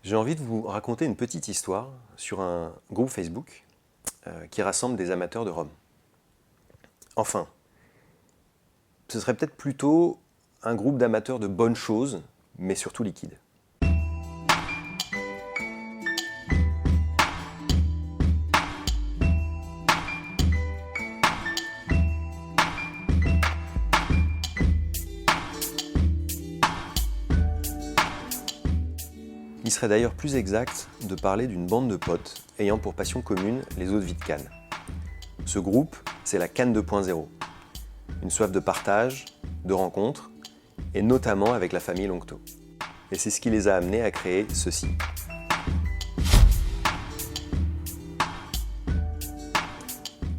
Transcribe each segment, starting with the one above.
J'ai envie de vous raconter une petite histoire sur un groupe Facebook qui rassemble des amateurs de rhum. Enfin, ce serait peut-être plutôt un groupe d'amateurs de bonnes choses, mais surtout liquides. Il serait d'ailleurs plus exact de parler d'une bande de potes ayant pour passion commune les eaux de vie de Cannes. Ce groupe, c'est la Cannes 2.0. Une soif de partage, de rencontres, et notamment avec la famille Longto. Et c'est ce qui les a amenés à créer ceci.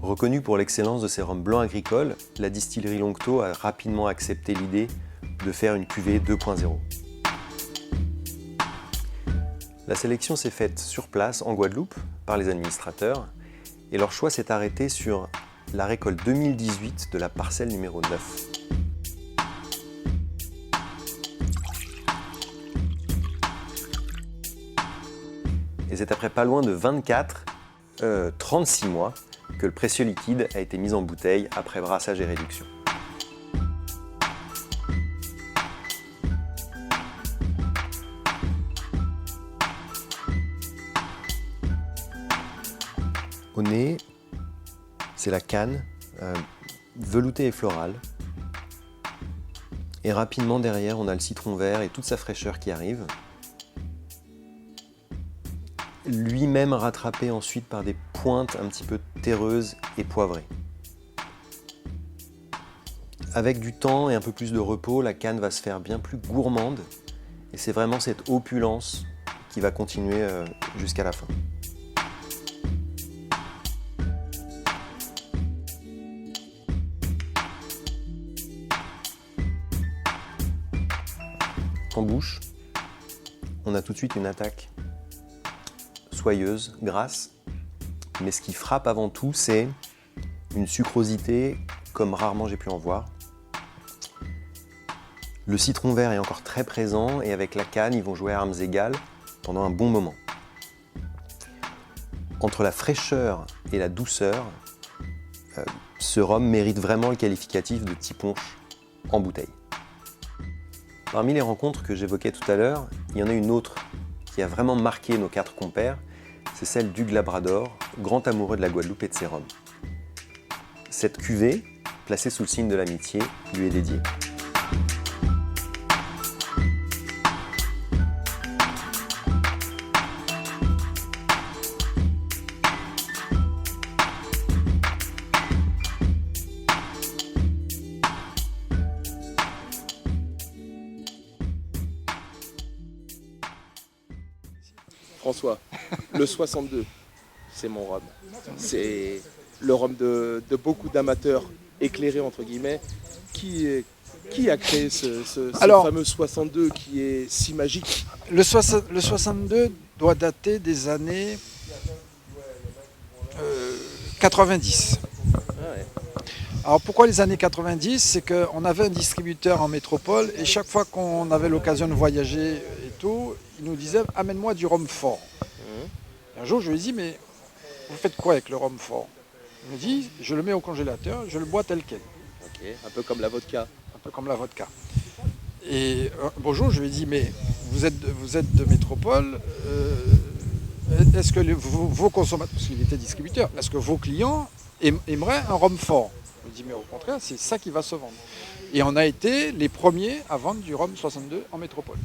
Reconnue pour l'excellence de ses rhums blancs agricoles, la distillerie Longto a rapidement accepté l'idée de faire une cuvée 2.0. La sélection s'est faite sur place en Guadeloupe par les administrateurs et leur choix s'est arrêté sur la récolte 2018 de la parcelle numéro 9. Et c'est après pas loin de 36 mois que le précieux liquide a été mis en bouteille après brassage et réduction. Au nez, c'est la canne, veloutée et florale. Et rapidement derrière, on a le citron vert et toute sa fraîcheur qui arrive. Lui-même rattrapé ensuite par des pointes un petit peu terreuses et poivrées. Avec du temps et un peu plus de repos, la canne va se faire bien plus gourmande. Et c'est vraiment cette opulence qui va continuer jusqu'à la fin. En bouche, on a tout de suite une attaque soyeuse, grasse, mais ce qui frappe avant tout, c'est une sucrosité comme rarement j'ai pu en voir. Le citron vert est encore très présent et avec la canne, ils vont jouer à armes égales pendant un bon moment. Entre la fraîcheur et la douceur, ce rhum mérite vraiment le qualificatif de petit punch en bouteille. Parmi les rencontres que j'évoquais tout à l'heure, il y en a une autre qui a vraiment marqué nos 4 compères, c'est celle d'Hugues Labrador, grand amoureux de la Guadeloupe et de ses rhums. Cette cuvée, placée sous le signe de l'amitié, lui est dédiée. François, le 62, c'est mon rhum. C'est le rhum de beaucoup d'amateurs éclairés, entre guillemets. Qui a créé ce fameux 62 qui est si magique? Le 62 doit dater des années 90. Ah ouais. Alors pourquoi les années 90? C'est qu'on avait un distributeur en métropole et chaque fois qu'on avait l'occasion de voyager et tout, il nous disait « amène-moi du rhum fort ». Un jour je lui ai dit « mais vous faites quoi avec le rhum fort ?» Il me dit « je le mets au congélateur, je le bois tel quel ». Ok, un peu comme la vodka. Un peu comme la vodka. Et bonjour, je lui ai dit « mais vous êtes de métropole, est-ce que vos consommateurs, parce qu'il était distributeur, est-ce que vos clients aimeraient un rhum fort ?» Je lui ai dit « mais au contraire, c'est ça qui va se vendre ». Et on a été les premiers à vendre du rhum 62 en métropole.